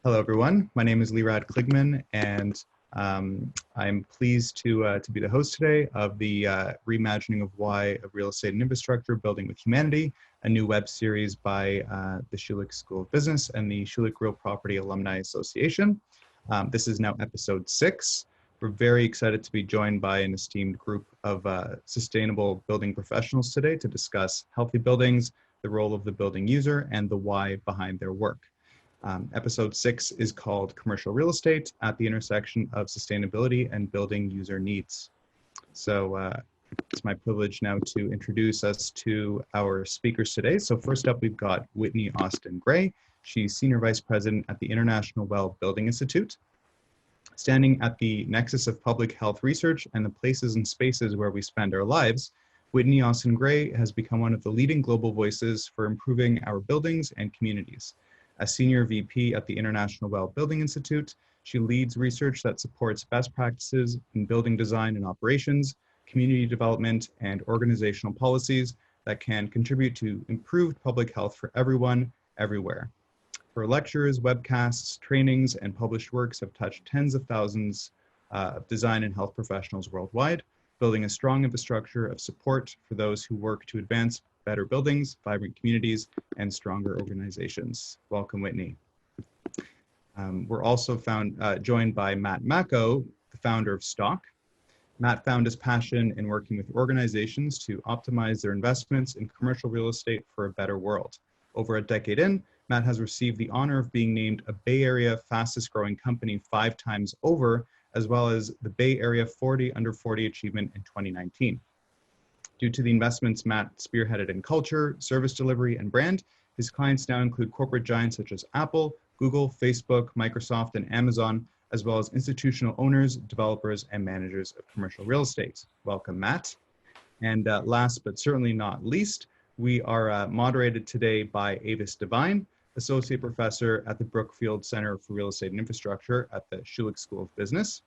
Hello, everyone. My name is Leerad Kligman, and I'm pleased to be the host today of the Reimagining of Why of Real Estate and Infrastructure, Building with Humanity, a new web series by the Schulich School of Business and the Schulich Real Property Alumni Association. This is now episode 6. We're very excited to be joined by an esteemed group of sustainable building professionals today to discuss healthy buildings, the role of the building user, and the why behind their work. Episode 6 is called Commercial Real Estate at the Intersection of Sustainability and Building User Needs. So it's my privilege now to introduce us to our speakers today. So first up, we've got Whitney Austin Gray. She's Senior Vice President at the International Well Building Institute. Standing at the nexus of public health research and the places and spaces where we spend our lives, Whitney Austin Gray has become one of the leading global voices for improving our buildings and communities. As Senior VP at the International Well Building Institute, she leads research that supports best practices in building design and operations, community development, and organizational policies that can contribute to improved public health for everyone, everywhere. Her lectures, webcasts, trainings, and published works have touched tens of thousands of design and health professionals worldwide, building a strong infrastructure of support for those who work to advance better buildings, vibrant communities, and stronger organizations. Welcome, Whitney. We're also joined by Matt Macko, the founder of Stok. Matt found his passion in working with organizations to optimize their investments in commercial real estate for a better world. Over a decade in, Matt has received the honor of being named a Bay Area fastest growing company 5 times over, as well as the Bay Area 40 Under 40 achievement in 2019. Due to the investments Matt spearheaded in culture, service delivery, and brand, his clients now include corporate giants such as Apple, Google, Facebook, Microsoft, and Amazon, as well as institutional owners, developers, and managers of commercial real estate. Welcome, Matt. And last but certainly not least, we are moderated today by Avis Devine, Associate Professor at the Brookfield Center for Real Estate and Infrastructure at the Schulich School of Business.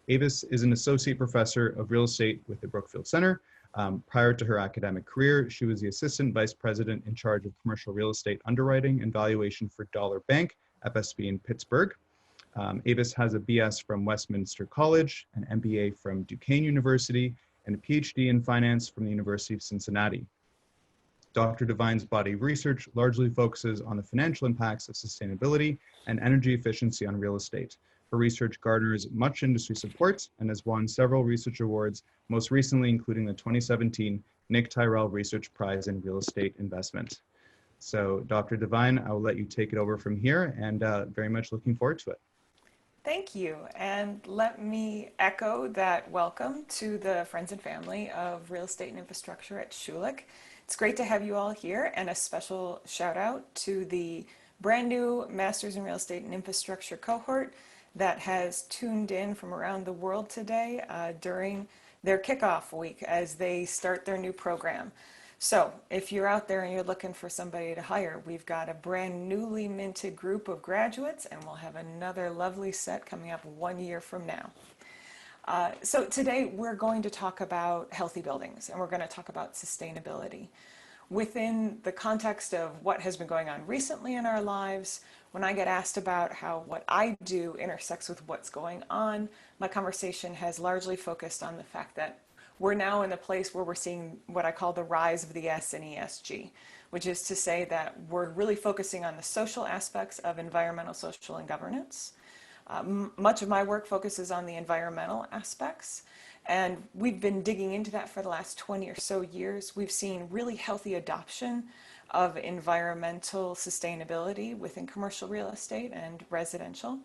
Avis is an Associate Professor of Real Estate with the Brookfield Center. Prior to her academic career, she was the Assistant Vice President in charge of commercial real estate underwriting and valuation for Dollar Bank, FSB in Pittsburgh. Avis has a BS from Westminster College, an MBA from Duquesne University, and a PhD in finance from the University of Cincinnati. Dr. Devine's body of research largely focuses on the financial impacts of sustainability and energy efficiency on real estate. Her research garners much industry support and has won several research awards, most recently including the 2017 Nick Tyrell Research Prize in Real Estate Investment. So Dr. Devine, I will let you take it over from here, and very much looking forward to it. Thank you, and let me echo that welcome to the friends and family of real estate and infrastructure at Schulich. It's great to have you all here, and a special shout out to the brand new Masters in Real Estate and Infrastructure cohort that has tuned in from around the world today during their kickoff week as they start their new program. So if you're out there and you're looking for somebody to hire, we've got a brand newly minted group of graduates, and we'll have another lovely set coming up 1 year from now. So today we're going to talk about healthy buildings, and we're going to talk about sustainability. Within the context of what has been going on recently in our lives, when I get asked about how what I do intersects with what's going on, my conversation has largely focused on the fact that we're now in a place where we're seeing what I call the rise of the S in ESG, which is to say that we're really focusing on the social aspects of environmental, social, and governance. Much of my work focuses on the environmental aspects, and we've been digging into that for the last 20 or so years. We've seen really healthy adoption of environmental sustainability within commercial real estate and residential,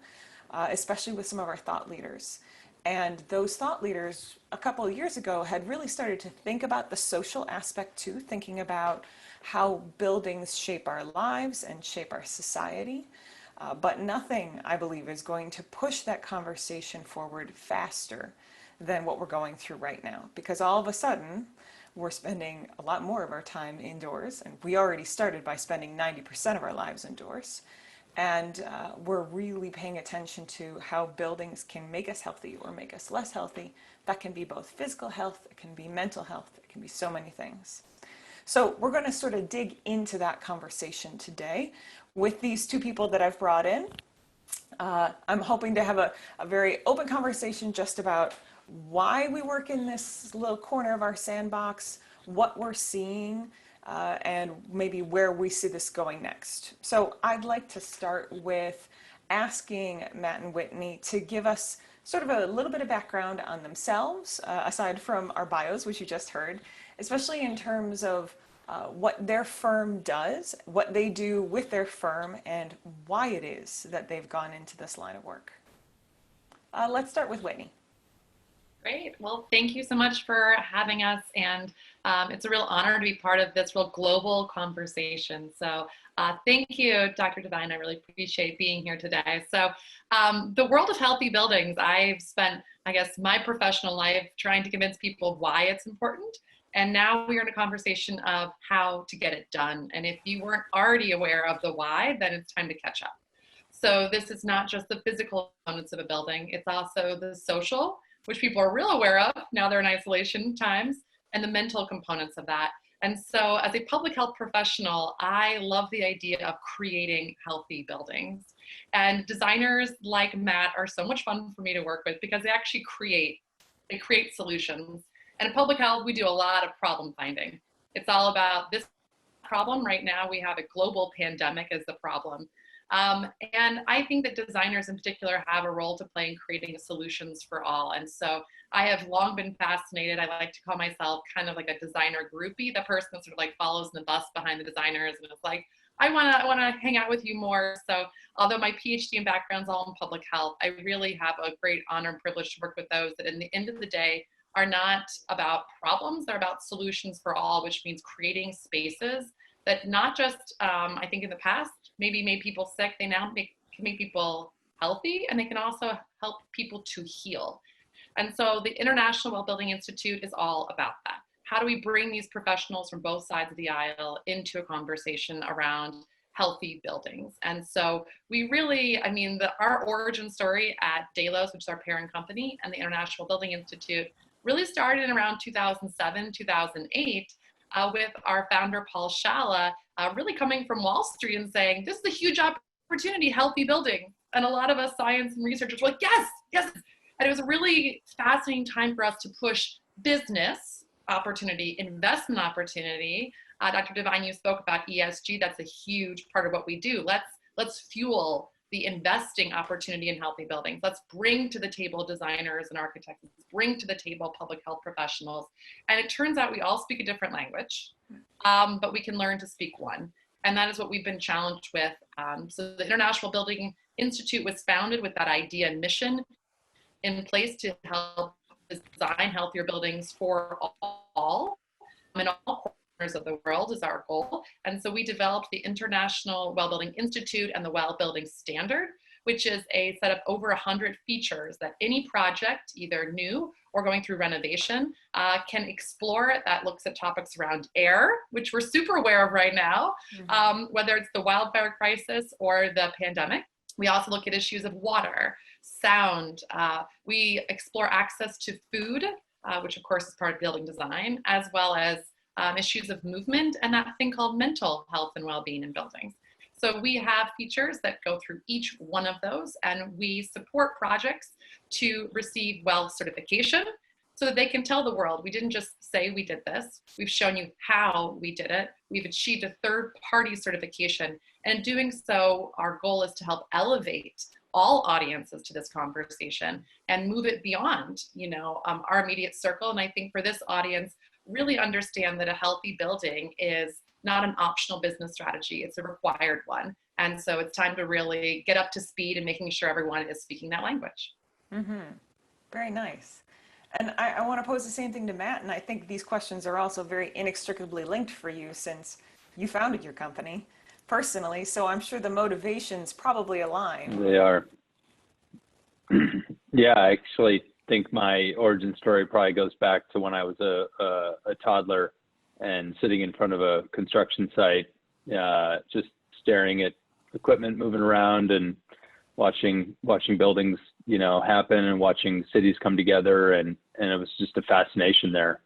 especially with some of our thought leaders. And those thought leaders a couple of years ago had really started to think about the social aspect too, thinking about how buildings shape our lives and shape our society. But nothing, I believe, is going to push that conversation forward faster than what we're going through right now. Because all of a sudden, we're spending a lot more of our time indoors, and we already started by spending 90% of our lives indoors. And we're really paying attention to how buildings can make us healthy or make us less healthy. That can be both physical health, it can be mental health, it can be so many things. So we're going to sort of dig into that conversation today with these two people that I've brought in. I'm hoping to have a very open conversation just about why we work in this little corner of our sandbox, what we're seeing, and maybe where we see this going next. So I'd like to start with asking Matt and Whitney to give us sort of a little bit of background on themselves, aside from our bios, which you just heard, especially in terms of what their firm does, what they do with their firm, and why it is that they've gone into this line of work. Let's start with Whitney. Great. Well, thank you so much for having us. And it's a real honor to be part of this real global conversation. So thank you, Dr. Devine. I really appreciate being here today. So the world of healthy buildings, I've spent, I guess, my professional life trying to convince people why it's important. And now we're in a conversation of how to get it done. And if you weren't already aware of the why, then it's time to catch up. So this is not just the physical components of a building, it's also the social, which people are real aware of, now they're in isolation times, and the mental components of that. And so as a public health professional, I love the idea of creating healthy buildings. And designers like Matt are so much fun for me to work with because they actually create solutions. And in public health, we do a lot of problem finding. It's all about this problem. Right now, we have a global pandemic as the problem. And I think that designers in particular have a role to play in creating solutions for all. And so I have long been fascinated. I like to call myself kind of like a designer groupie, the person that sort of like follows in the bus behind the designers and is like, I want to hang out with you more. So although my PhD and background's all in public health, I really have a great honor and privilege to work with those that in the end of the day are not about problems, they're about solutions for all, which means creating spaces that not just, I think in the past, maybe made people sick, they now can make people healthy, and they can also help people to heal. And so the International Well Building Institute is all about that. How do we bring these professionals from both sides of the aisle into a conversation around healthy buildings? And so we really, our origin story at Delos, which is our parent company, and the International Building Institute really started in around 2007, 2008, with our founder, Paul Schala, really coming from Wall Street and saying, this is a huge opportunity, healthy building. And a lot of us science and researchers were like, yes, yes. And it was a really fascinating time for us to push business opportunity, investment opportunity. Dr. Devine, you spoke about ESG. That's a huge part of what we do. Let's fuel the investing opportunity in healthy buildings. Let's bring to the table designers and architects, let's bring to the table public health professionals. And it turns out we all speak a different language, but we can learn to speak one. And that is what we've been challenged with. So the International Building Institute was founded with that idea and mission in place to help design healthier buildings for all in all corners of the world is our goal. And so we developed the International Well Building Institute and the Well Building Standard, which is a set of over 100 features that any project, either new or going through renovation, can explore. That looks at topics around air, which we're super aware of right now, whether it's the wildfire crisis or the pandemic. We also look at issues of water, sound. We explore access to food, which of course is part of building design, as well as issues of movement and that thing called mental health and well-being in buildings. So we have features that go through each one of those, and we support projects to receive WELL certification so that they can tell the world, we didn't just say we did this, we've shown you how we did it. We've achieved a third-party certification, and in doing so, our goal is to help elevate all audiences to this conversation and move it beyond, our immediate circle. And I think for this audience, really understand that a healthy building is not an optional business strategy, it's a required one. And so it's time to really get up to speed and making sure everyone is speaking that language. Very nice. And I want to pose the same thing to Matt, and I think these questions are also very inextricably linked for you since you founded your company personally, so I'm sure the motivations probably align. They are. Yeah, I actually think my origin story probably goes back to when I was a toddler and sitting in front of a construction site, just staring at equipment moving around and watching buildings, happen and watching cities come together, and it was just a fascination there.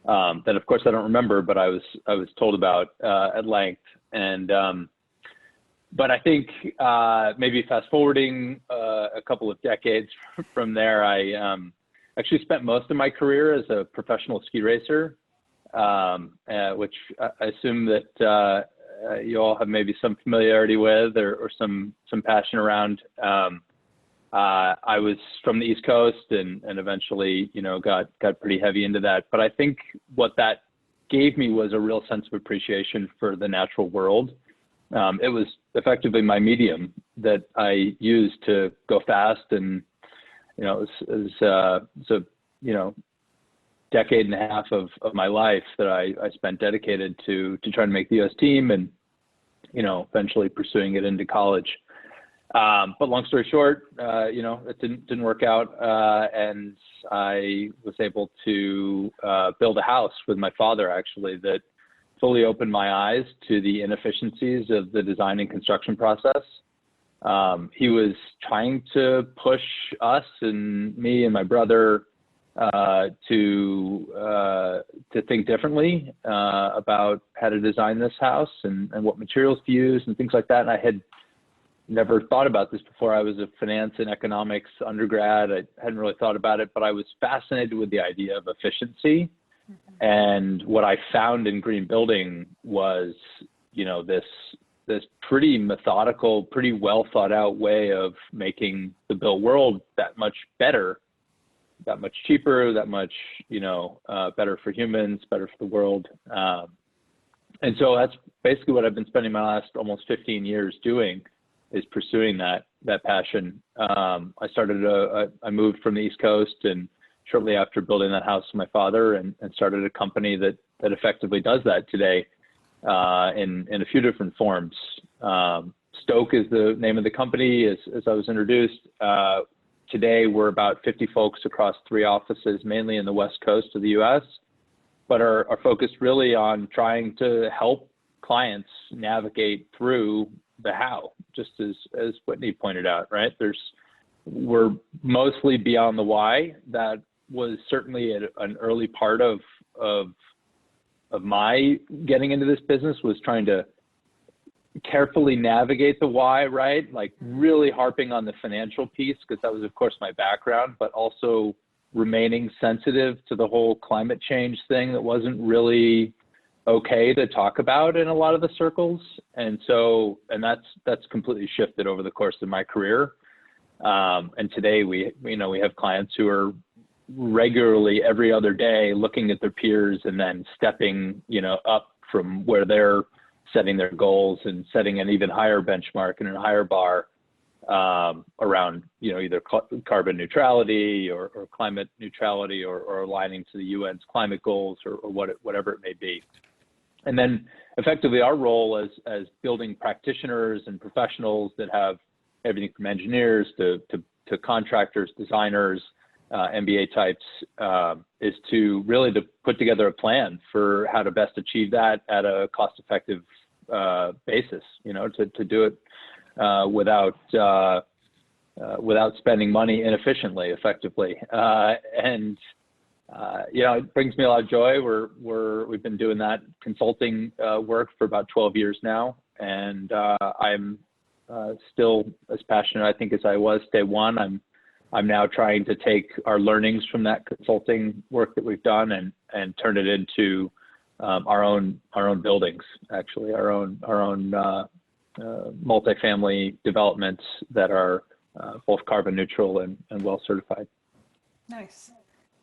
That of course I don't remember, but I was told about at length. And but I think maybe fast forwarding a couple of decades from there, I actually spent most of my career as a professional ski racer, which I assume that you all have maybe some familiarity with or some passion around. I was from the East Coast and eventually, got pretty heavy into that. But I think what that gave me was a real sense of appreciation for the natural world. It was effectively my medium that I used to go fast, and it was a decade and a half of my life that I spent dedicated to trying to make the U.S. team, and eventually pursuing it into college. But long story short, it didn't work out, and I was able to build a house with my father, actually, that fully opened my eyes to the inefficiencies of the design and construction process. He was trying to push us and me and my brother to think differently about how to design this house and what materials to use and things like that. And I had never thought about this before. I was a finance and economics undergrad. I hadn't really thought about it, but I was fascinated with the idea of efficiency. Mm-hmm. And what I found in green building was, this pretty methodical, pretty well thought out way of making the built world that much better, that much cheaper, that much, better for humans, better for the world. And so that's basically what I've been spending my last almost 15 years doing, is pursuing that passion. I moved from the East Coast, and shortly after building that house with my father, and started a company that effectively does that today in a few different forms. Stok is the name of the company, as I was introduced. Today, we're about 50 folks across 3 offices, mainly in the West Coast of the U.S., but are focused really on trying to help clients navigate through the how, just as Whitney pointed out, right? We're mostly beyond the why. That was certainly an early part of my getting into this business, was trying to carefully navigate the why, right? Like really harping on the financial piece, because that was, of course, my background, but also remaining sensitive to the whole climate change thing that wasn't really okay to talk about in a lot of the circles. And that's completely shifted over the course of my career. And today we have clients who are regularly every other day looking at their peers and then stepping, up from where they're setting their goals and setting an even higher benchmark and a higher bar around, either carbon neutrality or climate neutrality or aligning to the UN's climate goals or whatever it may be. And then effectively our role as building practitioners and professionals that have everything from engineers to contractors, designers, MBA types, is to really to put together a plan for how to best achieve that at a cost-effective basis, to do it without spending money inefficiently, effectively. It brings me a lot of joy. We've been doing that consulting work for about 12 years now, and I'm still as passionate, I think, as I was day one. I'm now trying to take our learnings from that consulting work that we've done and turn it into our own buildings, actually, our own multifamily developments that are both carbon neutral and well certified. Nice.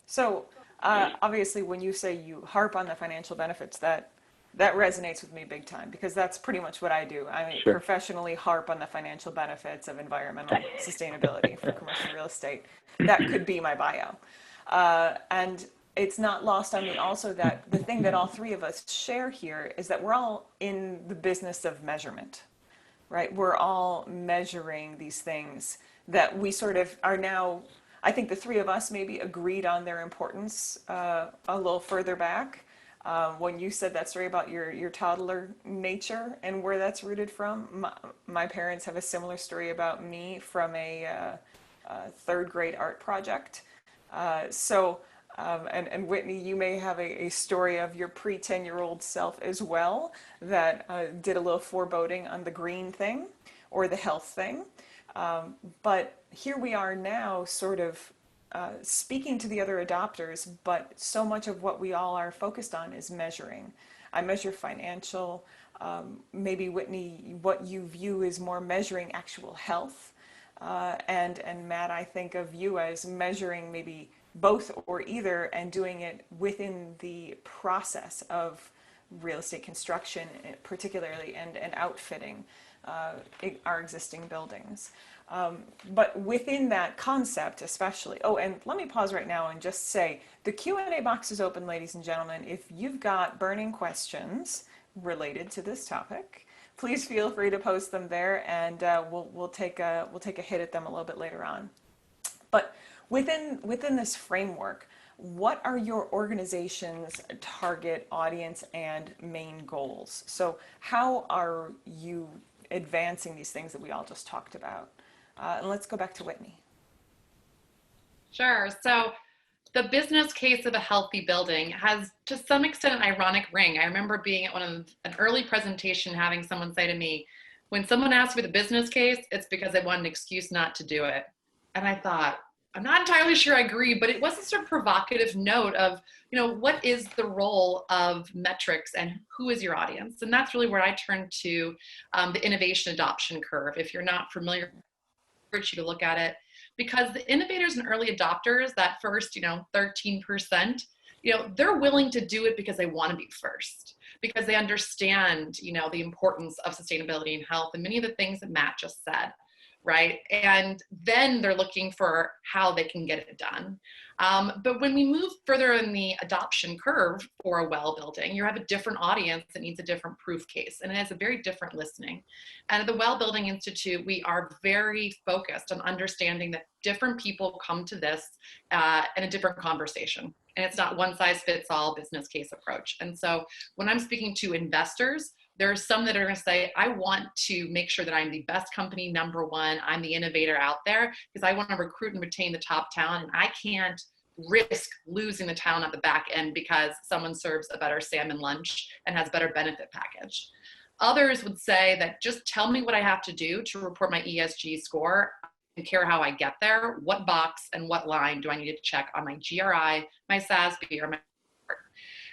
So obviously, when you say you harp on the financial benefits, that resonates with me big time, because that's pretty much what I do. I Sure. Professionally harp on the financial benefits of environmental sustainability for commercial real estate. That could be my bio. And it's not lost on me also that the thing that all 3 of us share here is that we're all in the business of measurement, right? We're all measuring these things that we sort of are now. I think the 3 of us maybe agreed on their importance a little further back. When you said that story about your toddler nature and where that's rooted from, my parents have a similar story about me from a 3rd grade art project. So And Whitney, you may have a story of your pre-10-year-old self as well that did a little foreboding on the green thing or the health thing. But here we are now sort of speaking to the other adopters, but so much of what we all are focused on is measuring. I measure financial, maybe Whitney, what you view is more measuring actual health. And Matt, I think of you as measuring maybe both or either and doing it within the process of real estate construction, particularly, and outfitting our existing buildings. But within that concept especially, oh, and let me pause right now and just say, the Q&A box is open, ladies and gentlemen. If you've got burning questions related to this topic, please feel free to post them there, and we'll take a hit at them a little bit later on. But within this framework, what are your organization's target audience and main goals? So how are you advancing these things that we all just talked about? And let's go back to Whitney. Sure. So the business case of a healthy building has, to some extent, an ironic ring. I remember being at an early presentation, having someone say to me, when someone asks for the business case, it's because they want an excuse not to do it. And I thought, I'm not entirely sure I agree, but it was a sort of provocative note of, what is the role of metrics and who is your audience? And that's really where I turn to the innovation adoption curve. If you're not familiar, I encourage you to look at it, because the innovators and early adopters, that first, 13%, they're willing to do it because they want to be first, because they understand, the importance of sustainability and health and many of the things that Matt just said. Right? And then they're looking for how they can get it done. But when we move further in the adoption curve for a well building, you have a different audience that needs a different proof case, and it has a very different listening. And at the Well Building Institute, we are very focused on understanding that different people come to this in a different conversation. And it's not one size fits all business case approach. And so when I'm speaking to investors, there are some that are going to say, I want to make sure that I'm the best company, number one, I'm the innovator out there, because I want to recruit and retain the top talent, and I can't risk losing the talent at the back end because someone serves a better salmon lunch and has better benefit package. Others would say that just tell me what I have to do to report my ESG score and care how I get there. What box and what line do I need to check on my GRI, my SASB, or my...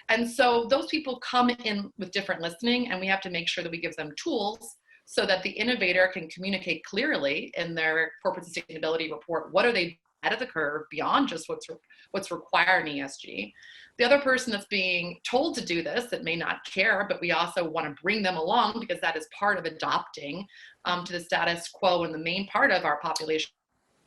And so those people come in with different listening, and we have to make sure that we give them tools so that the innovator can communicate clearly in their corporate sustainability report. What are they ahead of the curve beyond just what's required in ESG? The other person that's being told to do this that may not care, but we also want to bring them along because that is part of adopting to the status quo and the main part of our population.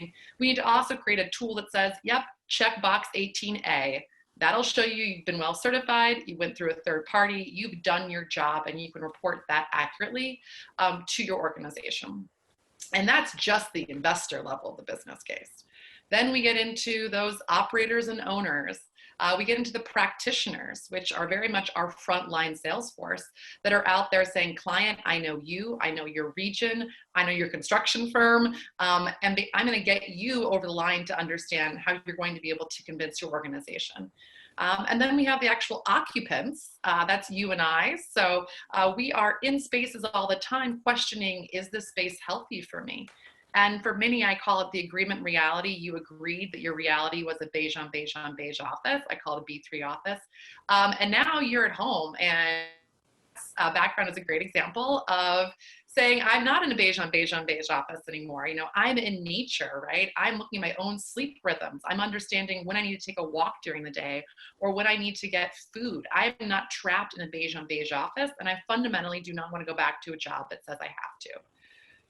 We need to also create a tool that says, yep, check box 18A. That'll show you you've been well certified, you went through a third party, you've done your job, and you can report that accurately to your organization. And that's just the investor level of the business case. Then we get into those operators and owners. We get into the practitioners, which are very much our frontline sales force that are out there saying, client, I know you, I know your region, I know your construction firm, and I'm going to get you over the line to understand how you're going to be able to convince your organization. And then we have the actual occupants, that's you and I. So we are in spaces all the time questioning, is this space healthy for me? And for many, I call it the agreement reality. You agreed that your reality was a beige on beige on beige office. I call it a B3 office. And now you're at home, and background is a great example of saying, I'm not in a beige on beige on beige office anymore. I'm in nature, right? I'm looking at my own sleep rhythms. I'm understanding when I need to take a walk during the day or when I need to get food. I'm not trapped in a beige on beige office, and I fundamentally do not want to go back to a job that says I have to.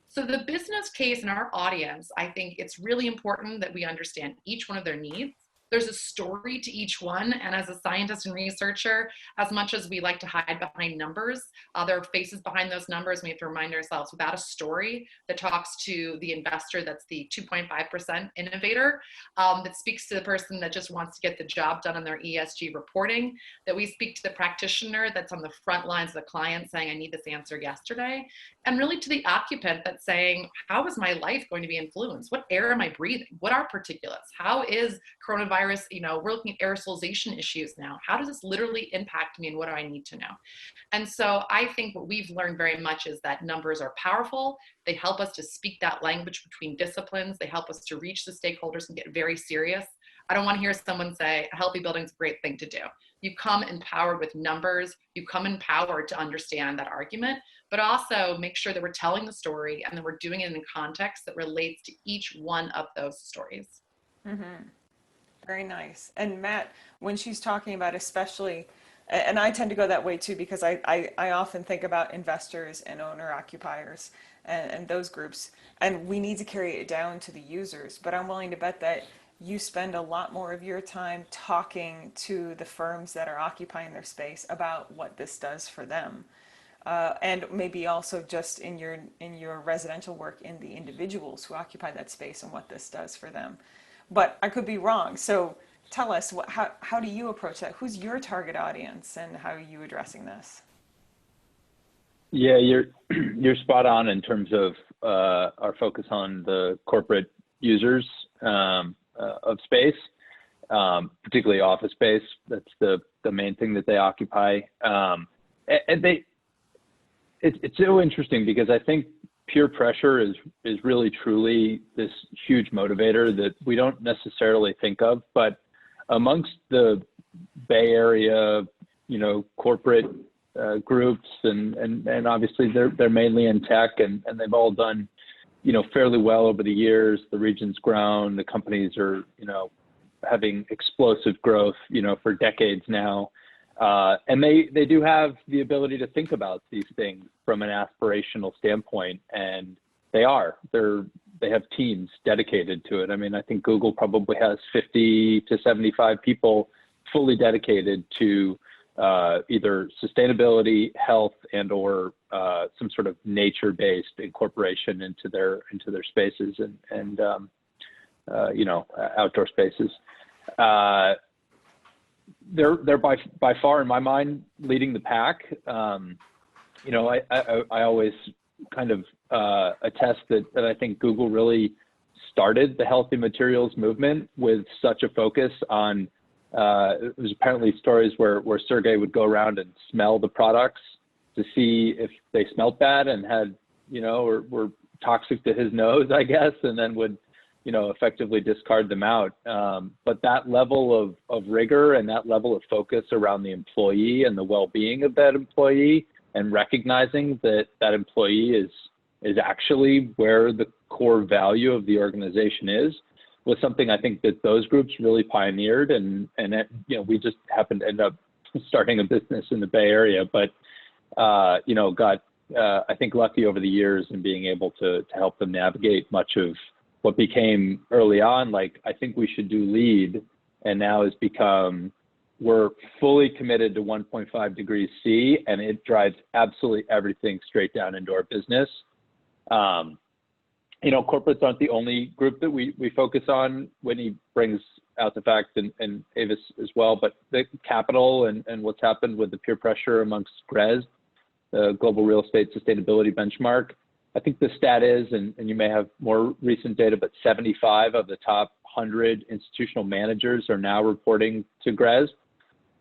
So the business case and our audience, I think it's really important that we understand each one of their needs. There's a story to each one. And as a scientist and researcher, as much as we like to hide behind numbers, there are faces behind those numbers. We have to remind ourselves, without a story that talks to the investor, that's the 2.5% innovator, that speaks to the person that just wants to get the job done on their ESG reporting, that we speak to the practitioner that's on the front lines of the client saying, I need this answer yesterday, and really to the occupant that's saying, how is my life going to be influenced? What air am I breathing? What are particulates? How is coronavirus virus, we're looking at aerosolization issues now. How does this literally impact me and what do I need to know? And so I think what we've learned very much is that numbers are powerful. They help us to speak that language between disciplines. They help us to reach the stakeholders and get very serious. I don't want to hear someone say a healthy building is a great thing to do. You come empowered with numbers. You come empowered to understand that argument, but also make sure that we're telling the story and that we're doing it in context that relates to each one of those stories. Mm-hmm. Very nice. And Matt, when she's talking about especially, and I tend to go that way too, because I often think about investors and owner occupiers and those groups, and we need to carry it down to the users. But I'm willing to bet that you spend a lot more of your time talking to the firms that are occupying their space about what this does for them. And maybe also just in your residential work in the individuals who occupy that space and what this does for them. But I could be wrong. So tell us, how do you approach that? Who's your target audience and how are you addressing this? Yeah, you're spot on in terms of our focus on the corporate users of space, particularly office space. That's the main thing that they occupy. And it's so interesting because I think peer pressure is really truly this huge motivator that we don't necessarily think of, but amongst the Bay Area, corporate groups and obviously they're mainly in tech and they've all done, fairly well over the years. The region's grown, the companies are, having explosive growth, for decades now. And they do have the ability to think about these things from an aspirational standpoint, and they have teams dedicated to it. I mean, I think Google probably has 50 to 75 people fully dedicated to either sustainability, health, and or some sort of nature-based incorporation into their spaces and outdoor spaces. They're by far, in my mind, leading the pack. I always kind of attest that I think Google really started the healthy materials movement with such a focus on, it was apparently stories where Sergey would go around and smell the products to see if they smelled bad and had, or were toxic to his nose, I guess, and then would, effectively discard them out. But that level of rigor and that level of focus around the employee and the well-being of that employee and recognizing that employee is actually where the core value of the organization is was something I think that those groups really pioneered. And we just happened to end up starting a business in the Bay Area, but, got, I think, lucky over the years in being able to help them navigate much of what became early on, like, I think we should do LEED, and now has become, we're fully committed to 1.5 degrees C, and it drives absolutely everything straight down into our business. Corporates aren't the only group that we focus on. Whitney brings out the fact, and Avis as well, but the capital and what's happened with the peer pressure amongst GRES, the Global Real Estate Sustainability Benchmark. I think the stat is, and you may have more recent data, but 75 of the top 100 institutional managers are now reporting to GRES,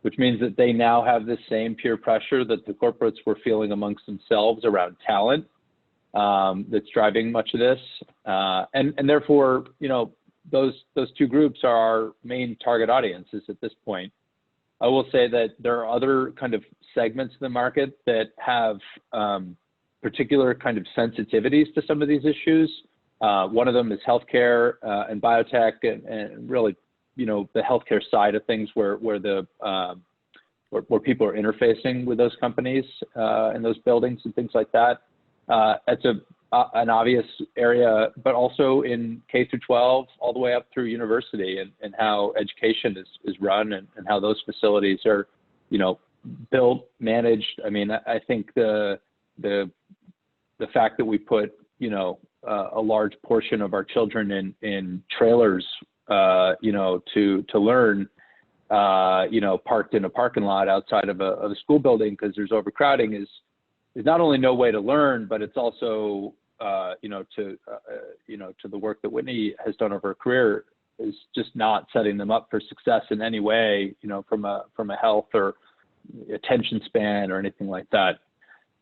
which means that they now have the same peer pressure that the corporates were feeling amongst themselves around talent that's driving much of this. And therefore, those two groups are our main target audiences at this point. I will say that there are other kind of segments of the market that have particular kind of sensitivities to some of these issues. One of them is healthcare and biotech, and really, the healthcare side of things, where people are interfacing with those companies and those buildings and things like that. It's an obvious area, but also in K through 12, all the way up through university, and how education is run and how those facilities are, built, managed. I mean, I think the fact that we put, a large portion of our children in trailers, to learn, parked in a parking lot outside of a school building because there's overcrowding is not only no way to learn, but it's also, to the work that Whitney has done over her career, is just not setting them up for success in any way, you know, from a health or attention span or anything like that.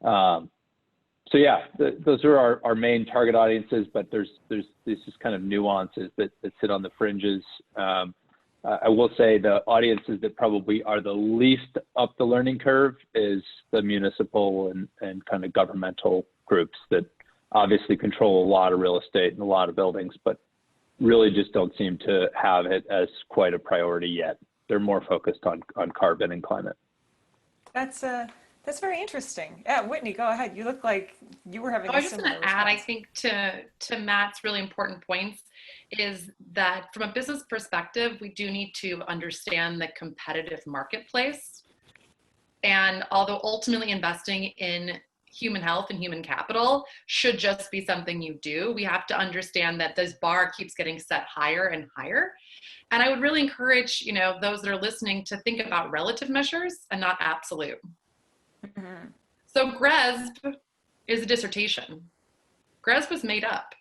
So yeah, those are our main target audiences, but there's these just kind of nuances that sit on the fringes. I will say the audiences that probably are the least up the learning curve is the municipal and kind of governmental groups that obviously control a lot of real estate and a lot of buildings, but really just don't seem to have it as quite a priority yet. They're more focused on carbon and climate. That's very interesting. Yeah, Whitney, go ahead. You look like you were having a I was just similar going to add, I response. think to Matt's really important points is that from a business perspective, we do need to understand the competitive marketplace. And although ultimately investing in human health and human capital should just be something you do, we have to understand that this bar keeps getting set higher and higher. And I would really encourage, you know, those that are listening to think about relative measures and not absolute. Mm-hmm. So GRESB is a dissertation. GRESB was made up.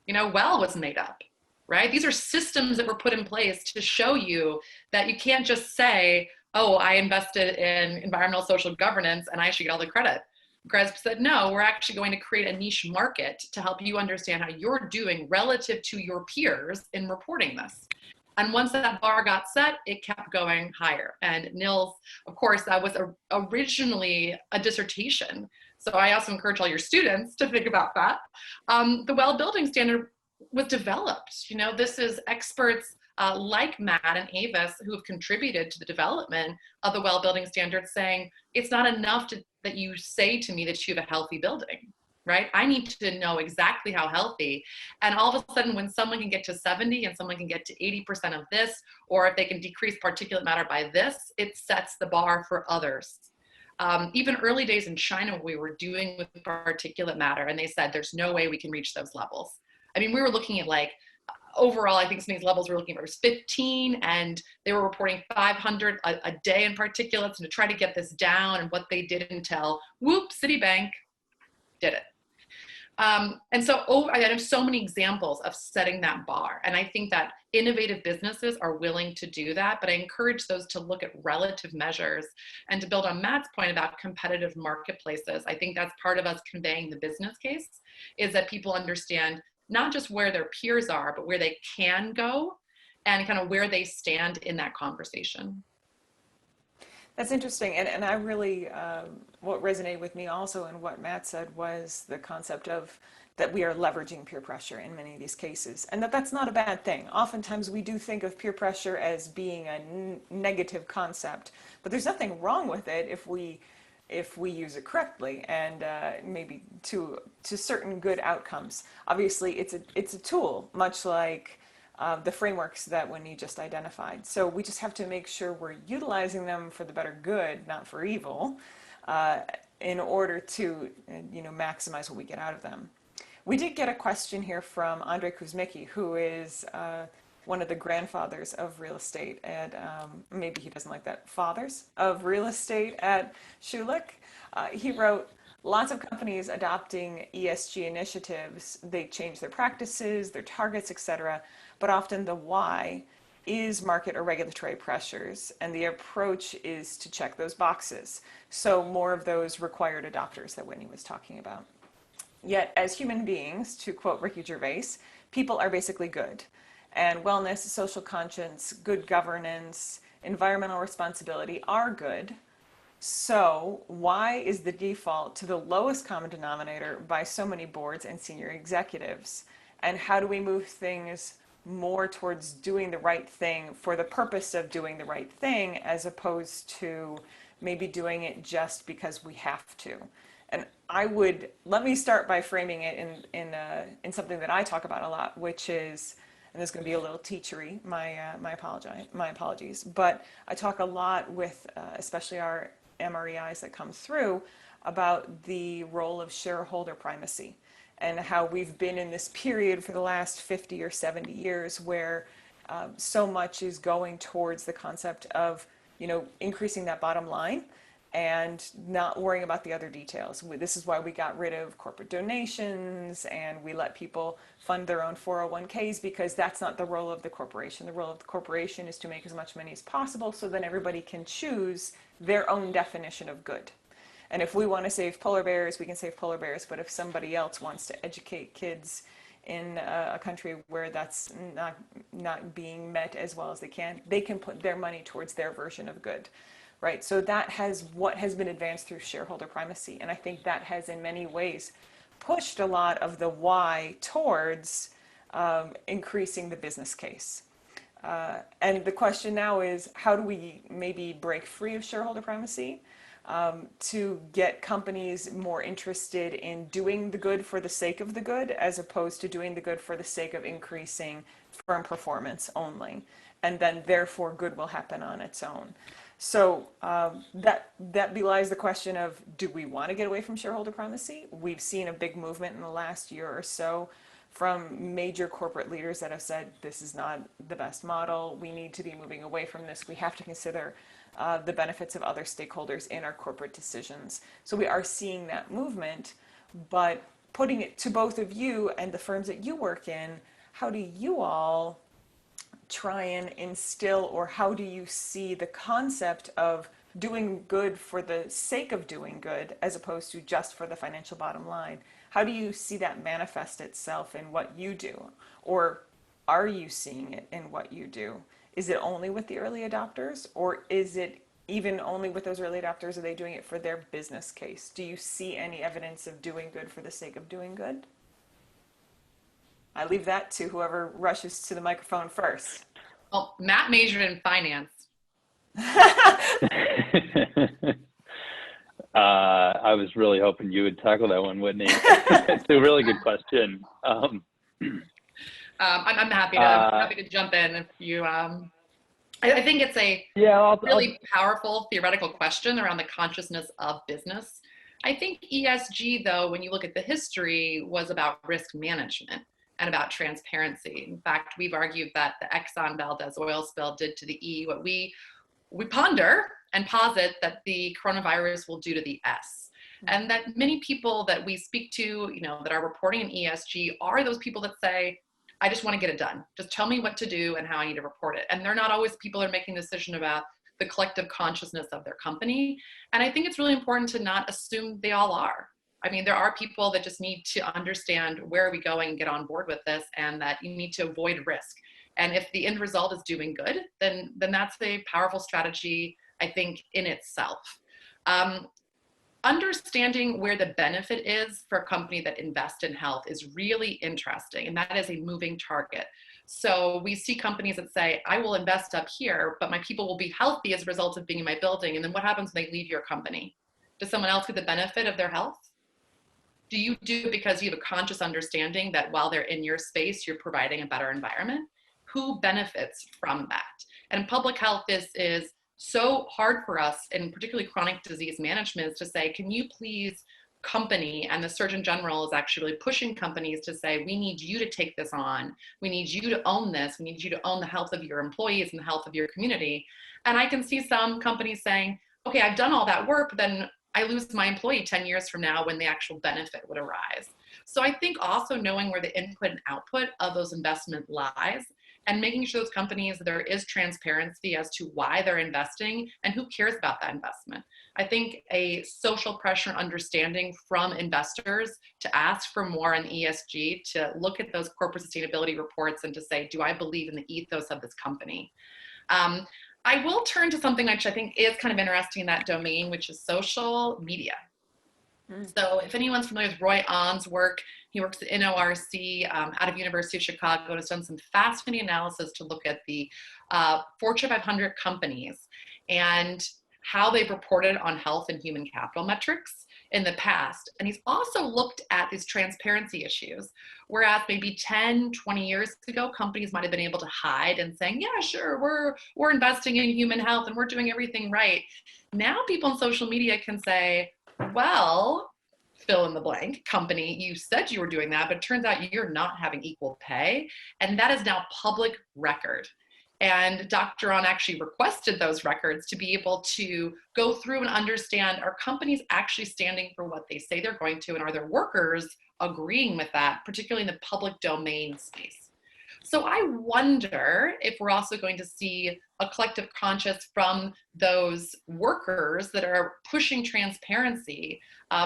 You know, WELL was made up, right? These are systems that were put in place to show you that you can't just say, oh, I invested in environmental social governance and I should get all the credit. GRESB said, no, we're actually going to create a niche market to help you understand how you're doing relative to your peers in reporting this. And once that bar got set, it kept going higher. And Nils, of course, that was originally a dissertation. So I also encourage all your students to think about that. The WELL building standard was developed. You know, this is experts like Matt and Avis who have contributed to the development of the WELL building standard, saying it's not enough that you say to me that you have a healthy building. Right? I need to know exactly how healthy. And all of a sudden, when someone can get to 70 and someone can get to 80% of this, or if they can decrease particulate matter by this, it sets the bar for others. Even early days in China, we were doing with particulate matter, and they said there's no way we can reach those levels. I mean, we were looking at like, overall, I think some of these levels we were looking at was 15, and they were reporting 500 a day in particulates, and to try to get this down, and what they did until, whoop, Citibank did it. And so I have so many examples of setting that bar. And I think that innovative businesses are willing to do that, but I encourage those to look at relative measures. And to build on Matt's point about competitive marketplaces, I think that's part of us conveying the business case, is that people understand not just where their peers are, but where they can go and kind of where they stand in that conversation. That's interesting. And I really, what resonated with me also in what Matt said was the concept of that we are leveraging peer pressure in many of these cases, and that's not a bad thing. Oftentimes we do think of peer pressure as being a negative concept, but there's nothing wrong with it if we use it correctly and maybe to certain good outcomes. Obviously, it's a tool, much like the frameworks that Whitney just identified. So we just have to make sure we're utilizing them for the better good, not for evil, in order to, maximize what we get out of them. We did get a question here from Andrei Kuzmicki, who is one of the grandfathers of real estate at, maybe he doesn't like that, fathers of real estate at Schulich. He wrote, lots of companies adopting ESG initiatives, they change their practices, their targets, etc., but often the why is market or regulatory pressures, and the approach is to check those boxes. So more of those required adopters that Whitney was talking about. Yet, as human beings, to quote Ricky Gervais, people are basically good. And wellness, social conscience, good governance, environmental responsibility are good. So why is the default to the lowest common denominator by so many boards and senior executives? And how do we move things more towards doing the right thing for the purpose of doing the right thing, as opposed to maybe doing it just because we have to? And let me start by framing it in something that I talk about a lot, which is, and this is going to be a little teachery, my apologies, but I talk a lot with especially our MREIs that come through about the role of shareholder primacy, and how we've been in this period for the last 50 or 70 years where so much is going towards the concept of, increasing that bottom line and not worrying about the other details. This is why we got rid of corporate donations and we let people fund their own 401ks, because that's not the role of the corporation. The role of the corporation is to make as much money as possible so then everybody can choose their own definition of good. And if we want to save polar bears, we can save polar bears. But if somebody else wants to educate kids in a country where that's not being met as well as they can put their money towards their version of good. Right, so that has what has been advanced through shareholder primacy, and I think that has in many ways pushed a lot of the why towards increasing the business case. And the question now is, how do we maybe break free of shareholder primacy to get companies more interested in doing the good for the sake of the good, as opposed to doing the good for the sake of increasing firm performance only, and then therefore good will happen on its own. So that belies the question of, do we want to get away from shareholder primacy? We've seen a big movement in the last year or so from major corporate leaders that have said, this is not the best model. We need to be moving away from this. We have to consider the benefits of other stakeholders in our corporate decisions. So we are seeing that movement, but putting it to both of you and the firms that you work in, how do you all try and instill, or how do you see the concept of doing good for the sake of doing good as opposed to just for the financial bottom line? How do you see that manifest itself in what you do? Or are you seeing it in what you do? Is it only with the early adopters, or is it even only with those early adopters? Are they doing it for their business case? Do you see any evidence of doing good for the sake of doing good? I leave that to whoever rushes to the microphone first. Well, Matt majored in finance. I was really hoping you would tackle that one, Whitney. It's a really good question. I'm happy to jump in if you. I think it's a really powerful theoretical question around the consciousness of business. I think ESG, though, when you look at the history, was about risk management and about transparency. In fact, we've argued that the Exxon Valdez oil spill did to the E what we ponder and posit that the coronavirus will do to the S. And that many people that we speak to, that are reporting in ESG are those people that say, I just want to get it done. Just tell me what to do and how I need to report it. And they're not always people that are making a decision about the collective consciousness of their company. And I think it's really important to not assume they all are. I mean, there are people that just need to understand where are we going and get on board with this, and that you need to avoid risk. And if the end result is doing good, then that's a powerful strategy, I think, in itself. Understanding where the benefit is for a company that invests in health is really interesting, and that is a moving target. So we see companies that say, I will invest up here, but my people will be healthy as a result of being in my building. And then what happens when they leave your company? Does someone else get the benefit of their health? Do you do it because you have a conscious understanding that while they're in your space, you're providing a better environment? Who benefits from that? And public health is so hard for us, and particularly chronic disease management, is to say, can you please company, and the Surgeon General is actually pushing companies to say, we need you to take this on. We need you to own this. We need you to own the health of your employees and the health of your community. And I can see some companies saying, okay, I've done all that work, but then I lose my employee 10 years from now when the actual benefit would arise. So I think also knowing where the input and output of those investment lies, and making sure those companies, there is transparency as to why they're investing and who cares about that investment. I think a social pressure understanding from investors to ask for more on ESG, to look at those corporate sustainability reports and to say, do I believe in the ethos of this company? I will turn to something which I think is kind of interesting in that domain, which is social media. So if anyone's familiar with Roy On's work, he works at NORC out of University of Chicago and has done some fascinating analysis to look at the Fortune 500 companies and how they've reported on health and human capital metrics in the past. And he's also looked at these transparency issues, whereas maybe 10, 20 years ago, companies might have been able to hide and saying, yeah, sure, we're investing in human health and we're doing everything right. Now people on social media can say, well, fill in the blank company, you said you were doing that, but it turns out you're not having equal pay. And that is now public record. And Dr. On actually requested those records to be able to go through and understand, are companies actually standing for what they say they're going to, and are their workers agreeing with that, particularly in the public domain space. So I wonder if we're also going to see a collective conscience from those workers that are pushing transparency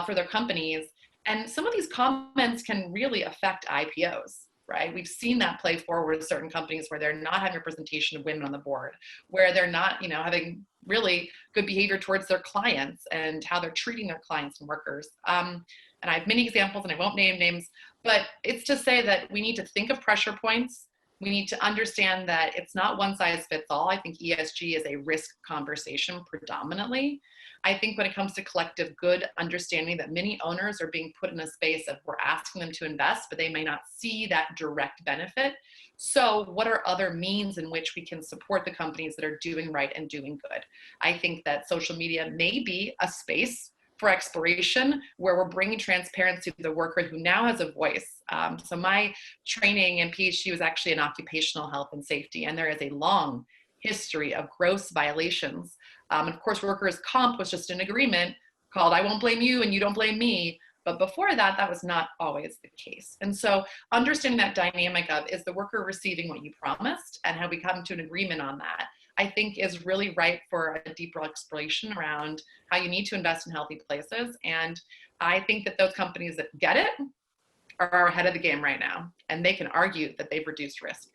for their companies. And some of these comments can really affect IPOs. Right? We've seen that play forward with certain companies where they're not having representation of women on the board, where they're not, having really good behavior towards their clients and how they're treating their clients and workers. And I have many examples, and I won't name names, but it's to say that we need to think of pressure points. We need to understand that it's not one size fits all. I think ESG is a risk conversation predominantly. I think when it comes to collective good, understanding that many owners are being put in a space of we're asking them to invest, but they may not see that direct benefit. So what are other means in which we can support the companies that are doing right and doing good? I think that social media may be a space for exploration where we're bringing transparency to the worker who now has a voice. So my training and PhD was actually in occupational health and safety, and there is a long history of gross violations. And of course, workers' comp was just an agreement called I won't blame you and you don't blame me. But before that, that was not always the case. And so understanding that dynamic of, is the worker receiving what you promised, and have we come to an agreement on that, I think is really ripe for a deeper exploration around how you need to invest in healthy places. And I think that those companies that get it are ahead of the game right now, and they can argue that they've reduced risk.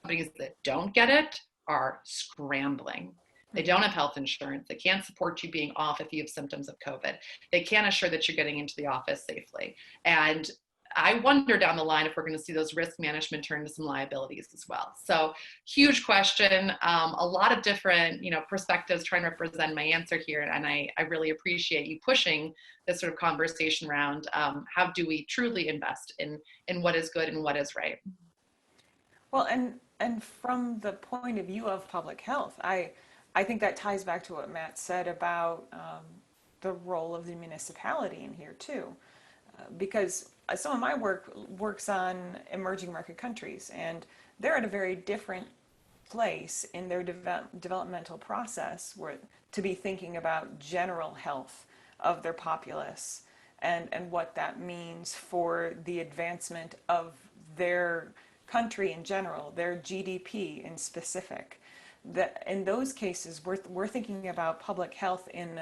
Companies that don't get it are scrambling. They don't have health insurance. They can't support you being off if you have symptoms of COVID. They can't assure that you're getting into the office safely. And I wonder down the line if we're going to see those risk management turn to some liabilities as well. So huge question, a lot of different perspectives trying to represent my answer here. And I really appreciate you pushing this sort of conversation around how do we truly invest in what is good and what is right. Well, and from the point of view of public health, I think that ties back to what Matt said about the role of the municipality in here too, because some of my work works on emerging market countries, and they're at a very different place in their developmental process to be thinking about general health of their populace and what that means for the advancement of their country in general, their GDP in specific. That in those cases, we're thinking about public health in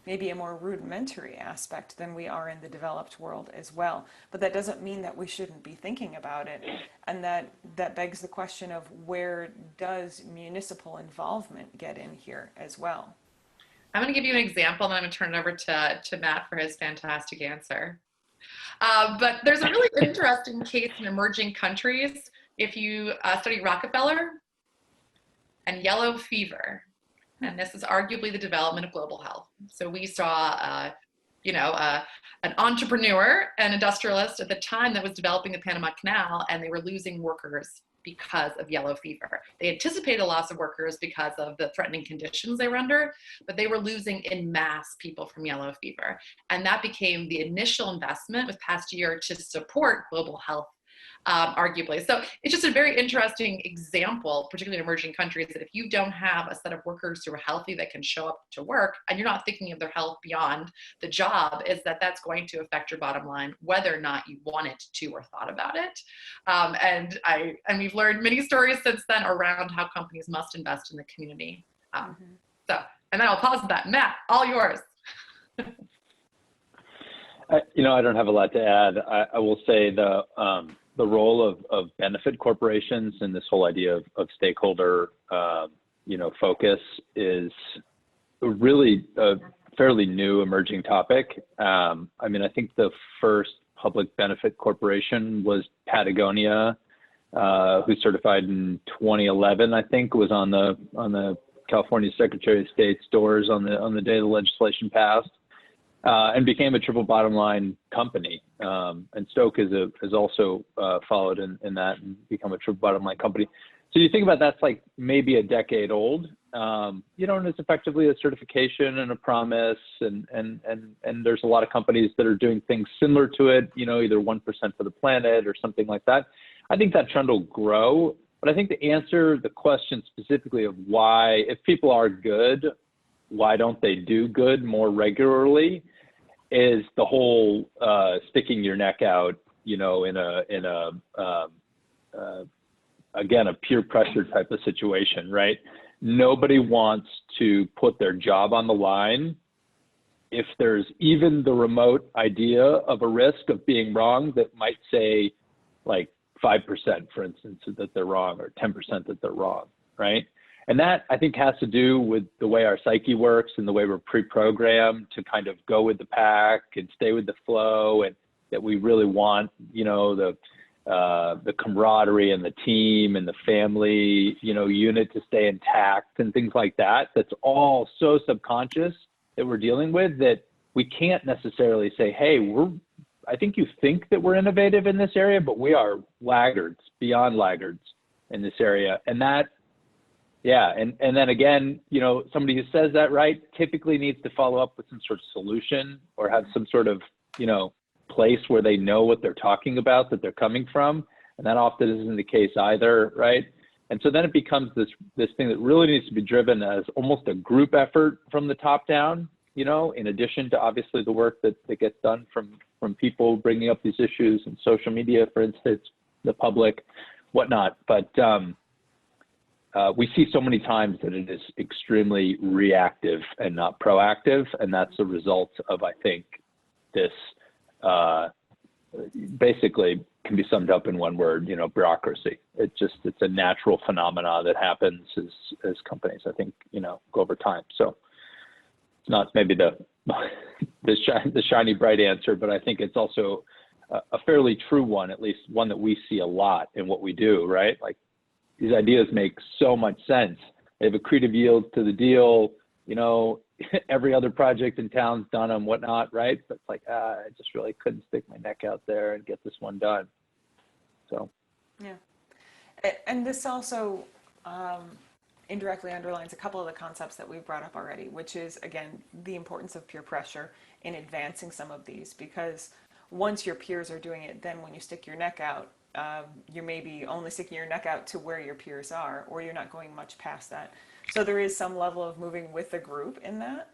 maybe a more rudimentary aspect than we are in the developed world as well. But that doesn't mean that we shouldn't be thinking about it. And that begs the question of, where does municipal involvement get in here as well? I'm going to give you an example, and then I'm going to turn it over to Matt for his fantastic answer. But there's a really interesting case in emerging countries. If you study Rockefeller and yellow fever, and this is arguably the development of global health. So we saw, an entrepreneur, an industrialist at the time that was developing the Panama Canal, and they were losing workers because of yellow fever. They anticipated a loss of workers because of the threatening conditions they were under, but they were losing in mass people from yellow fever. And that became the initial investment with past year to support global health, arguably. So it's just a very interesting example, particularly in emerging countries, that if you don't have a set of workers who are healthy that can show up to work, and you're not thinking of their health beyond the job, is that's going to affect your bottom line, whether or not you wanted to or thought about it. And we've learned many stories since then around how companies must invest in the community. And then I'll pause with that. Matt, all yours. I don't have a lot to add. I will say the role of benefit corporations and this whole idea of stakeholder, focus is really a fairly new emerging topic. I think the first public benefit corporation was Patagonia, who certified in 2011. I think was on the California Secretary of State's doors on the day the legislation passed. And became a triple bottom line company. And Stok has also followed in that and become a triple bottom line company. So you think about that's like maybe a decade old, and it's effectively a certification and a promise. And there's a lot of companies that are doing things similar to it, either 1% for the planet or something like that. I think that trend will grow. But I think to answer the question specifically of why, if people are good, why don't they do good more regularly, is the whole sticking your neck out, you know, in a again, a peer pressure type of situation, right? Nobody wants to put their job on the line if there's even the remote idea of a risk of being wrong that might say like 5%, for instance, that they're wrong, or 10% that they're wrong, right? And that, I think, has to do with the way our psyche works and the way we're pre-programmed to kind of go with the pack and stay with the flow, and that we really want, you know, the camaraderie and the team and the family, you know, unit to stay intact and things like that. That's all so subconscious that we're dealing with, that we can't necessarily say, hey, I think you think that we're innovative in this area, but we are laggards, beyond laggards in this area. And that, yeah, and then again, you know, somebody who says that, right, typically needs to follow up with some sort of solution, or have some sort of, you know, place where they know what they're talking about, that they're coming from. And that often isn't the case either, right? And so then it becomes this thing that really needs to be driven as almost a group effort from the top down, you know, in addition to obviously the work that gets done from people bringing up these issues in social media, for instance, the public, whatnot. But we see so many times that it is extremely reactive and not proactive. And that's a result of, I think, this basically can be summed up in one word, you know, bureaucracy. It's a natural phenomena that happens as companies, I think, you know, go over time. So it's not maybe the shiny bright answer, but I think it's also a fairly true one, at least one that we see a lot in what we do, right? Like, these ideas make so much sense. They have accretive yield to the deal, you know, every other project in town's done them, whatnot, right? But it's like, I just really couldn't stick my neck out there and get this one done. So. Yeah. And this also indirectly underlines a couple of the concepts that we've brought up already, which is, again, the importance of peer pressure in advancing some of these, because once your peers are doing it, then when you stick your neck out, you're maybe only sticking your neck out to where your peers are, or you're not going much past that. So there is some level of moving with the group in that.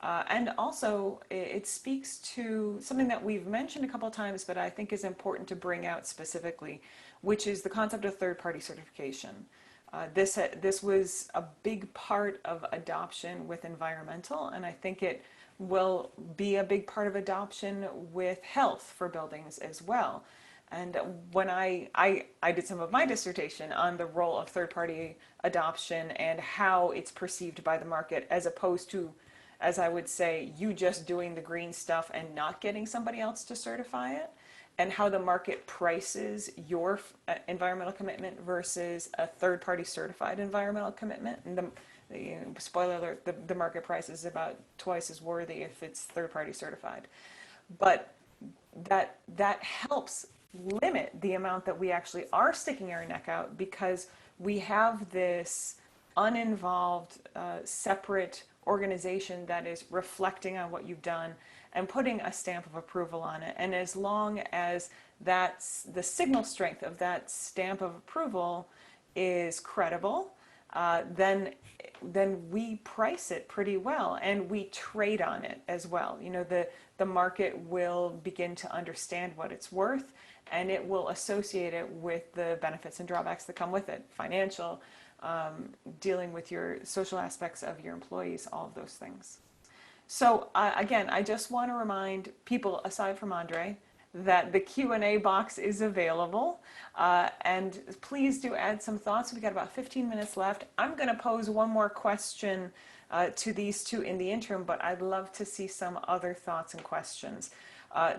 And also, it speaks to something that we've mentioned a couple of times, but I think is important to bring out specifically, which is the concept of third-party certification. This was a big part of adoption with environmental, and I think it will be a big part of adoption with health for buildings as well. And when I did some of my dissertation on the role of third-party adoption and how it's perceived by the market, as opposed to, as I would say, you just doing the green stuff and not getting somebody else to certify it, and how the market prices your environmental commitment versus a third-party certified environmental commitment. And spoiler alert, the market price is about twice as worthy if it's third-party certified. But that helps limit the amount that we actually are sticking our neck out, because we have this uninvolved, separate organization that is reflecting on what you've done and putting a stamp of approval on it. And as long as that's the signal strength of that stamp of approval is credible, then we price it pretty well, and we trade on it as well. You know, the market will begin to understand what it's worth, and it will associate it with the benefits and drawbacks that come with it, financial, dealing with your social aspects of your employees, all of those things. So again, I just want to remind people, aside from Andre, that the Q&A box is available, and please do add some thoughts. We've got about 15 minutes left. I'm going to pose one more question to these two in the interim, but I'd love to see some other thoughts and questions.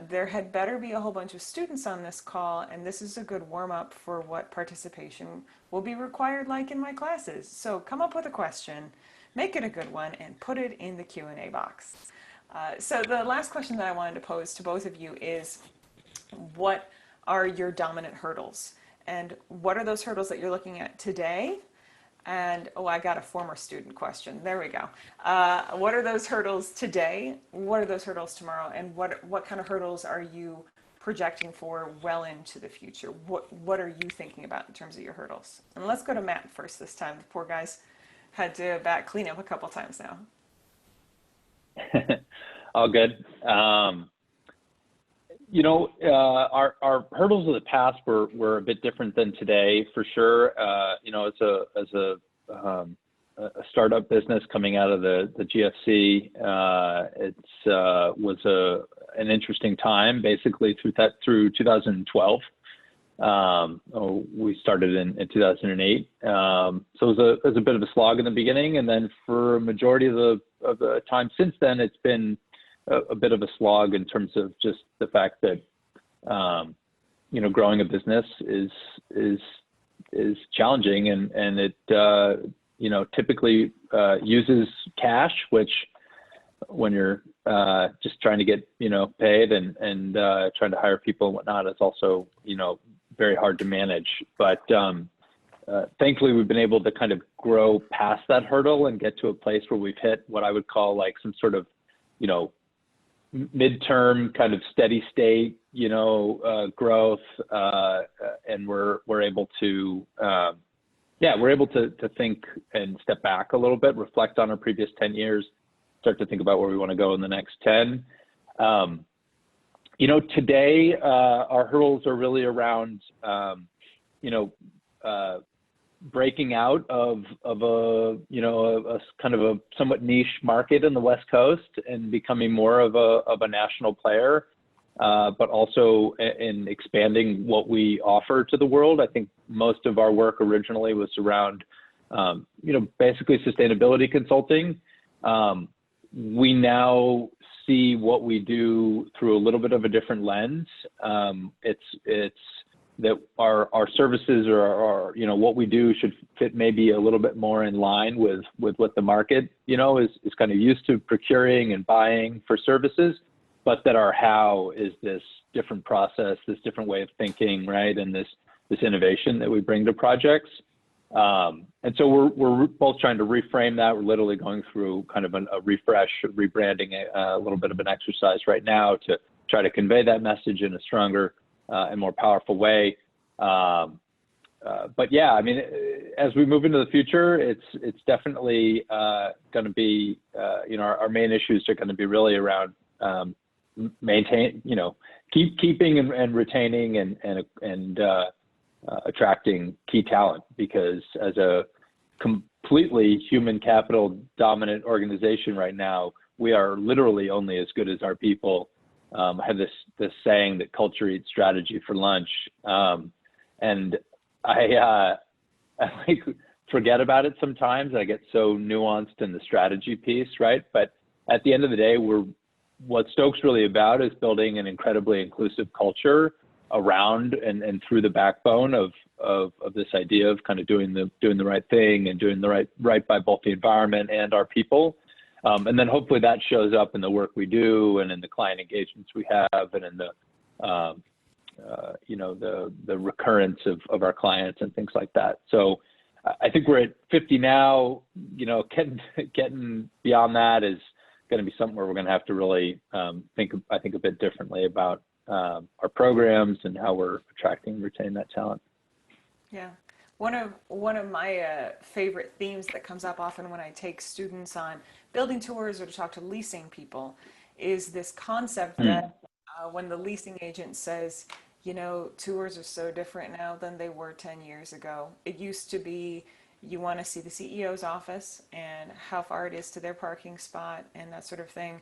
There had better be a whole bunch of students on this call, and this is a good warm-up for what participation will be required like in my classes. So come up with a question, make it a good one, and put it in the Q&A box. So the last question that I wanted to pose to both of you is, what are your dominant hurdles? And what are those hurdles that you're looking at today? And, oh, I got a former student question. There we go. What are those hurdles today? What are those hurdles tomorrow? And what kind of hurdles are you projecting for well into the future? What are you thinking about in terms of your hurdles? And let's go to Matt first this time. The poor guy's had to clean up a couple times now. All good. Our hurdles of the past were a bit different than today, for sure. As a startup business coming out of the GFC, it was an interesting time, basically through 2012. We started in 2008. So it was a bit of a slog in the beginning, and then for a majority of the time since then, it's been a bit of a slog in terms of just the fact that growing a business is challenging, and it typically uses cash, which when you're just trying to get paid and trying to hire people and whatnot, it's also very hard to manage. But thankfully, we've been able to kind of grow past that hurdle and get to a place where we've hit what I would call like some sort of midterm kind of steady state growth, and we're able to think and step back a little bit, reflect on our previous 10 years, start to think about where we want to go in the next 10. Today, our hurdles are really around, breaking out of a kind of a somewhat niche market in the West Coast and becoming more of a national player, but also in expanding what we offer to the world. I think most of our work originally was around, basically sustainability consulting. We now see what we do through a little bit of a different lens. It's that our services or what we do should fit maybe a little bit more in line with what the market is kind of used to procuring and buying for services, but that our how is this different process, this different way of thinking, right, and this innovation that we bring to projects. And so we're both trying to reframe that. We're literally going through kind of a refresh, rebranding, a little bit of an exercise right now to try to convey that message in a stronger and more powerful way. But yeah, I mean, as we move into the future, it's definitely going to be, our main issues are going to be really around keeping and retaining and attracting key talent, because as a completely human capital dominant organization right now, we are literally only as good as our people. I have this saying that culture eats strategy for lunch, and I like forget about it sometimes. I get so nuanced in the strategy piece, right? But at the end of the day, what Stoke's really about is building an incredibly inclusive culture around and through the backbone of this idea of kind of doing the right thing and doing the right by both the environment and our people. And then hopefully that shows up in the work we do and in the client engagements we have and in the recurrence of our clients and things like that. So I think we're at 50 now. Getting beyond that is going to be something where we're going to have to really think a bit differently about our programs and how we're attracting and retaining that talent. Yeah. One of my favorite themes that comes up often when I take students on building tours or to talk to leasing people is this concept that when the leasing agent says, tours are so different now than they were 10 years ago. It used to be you want to see the CEO's office and how far it is to their parking spot and that sort of thing.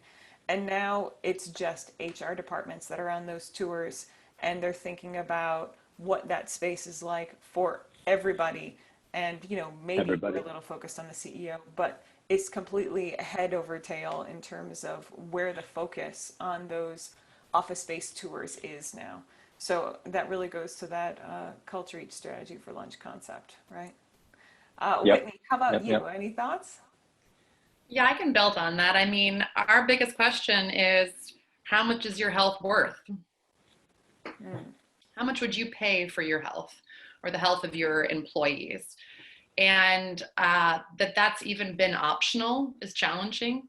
And now it's just HR departments that are on those tours, and they're thinking about what that space is like for everybody. And, maybe we're a little focused on the CEO, but it's completely head over tail in terms of where the focus on those office space tours is now. So that really goes to that culture eats strategy for lunch concept, right? Yep. Whitney, how about you? Yep. Any thoughts? Yeah, I can build on that. I mean, our biggest question is, how much is your health worth? How much would you pay for your health or the health of your employees? And that's even been optional is challenging,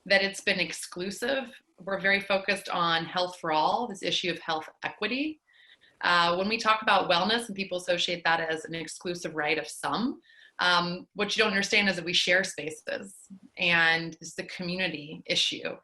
that it's been exclusive we're very focused on health for all, this issue of health equity. When we talk about wellness and people associate that as an exclusive right of some, what you don't understand is that we share spaces and it's the community issue.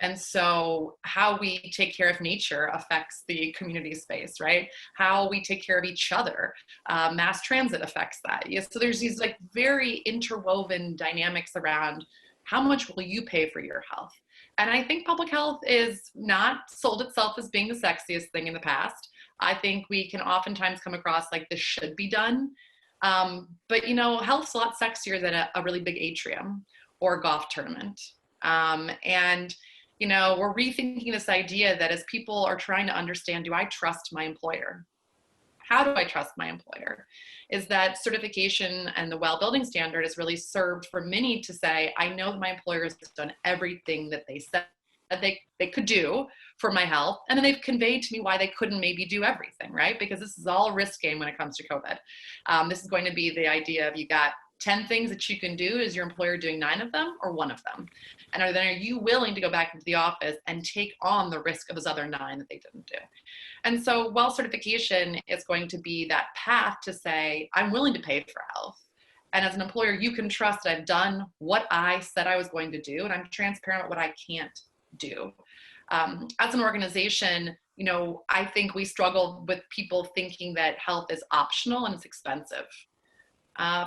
And so how we take care of nature affects the community space, right? How we take care of each other, mass transit affects that. Yeah, so there's these like very interwoven dynamics around how much will you pay for your health? And I think public health is not sold itself as being the sexiest thing in the past. I think we can oftentimes come across like this should be done. But you know, health's a lot sexier than a really big atrium or a golf tournament. And you know, we're rethinking this idea that as people are trying to understand, do I trust my employer? How do I trust my employer? Is that certification and the well building standard is really served for many to say, I know that my employer has done everything that they said they could do for my health. And then they've conveyed to me why they couldn't maybe do everything, right? Because this is all a risk game when it comes to COVID. This is going to be the idea of you got 10 things that you can do. Is your employer doing 9 of them or 1 of them? And are you willing to go back into the office and take on the risk of those other 9 that they didn't do? And so well certification is going to be that path to say, I'm willing to pay for health. And as an employer, you can trust that I've done what I said I was going to do, and I'm transparent about what I can't do. As an organization, you know, I think we struggle with people thinking that health is optional and it's expensive.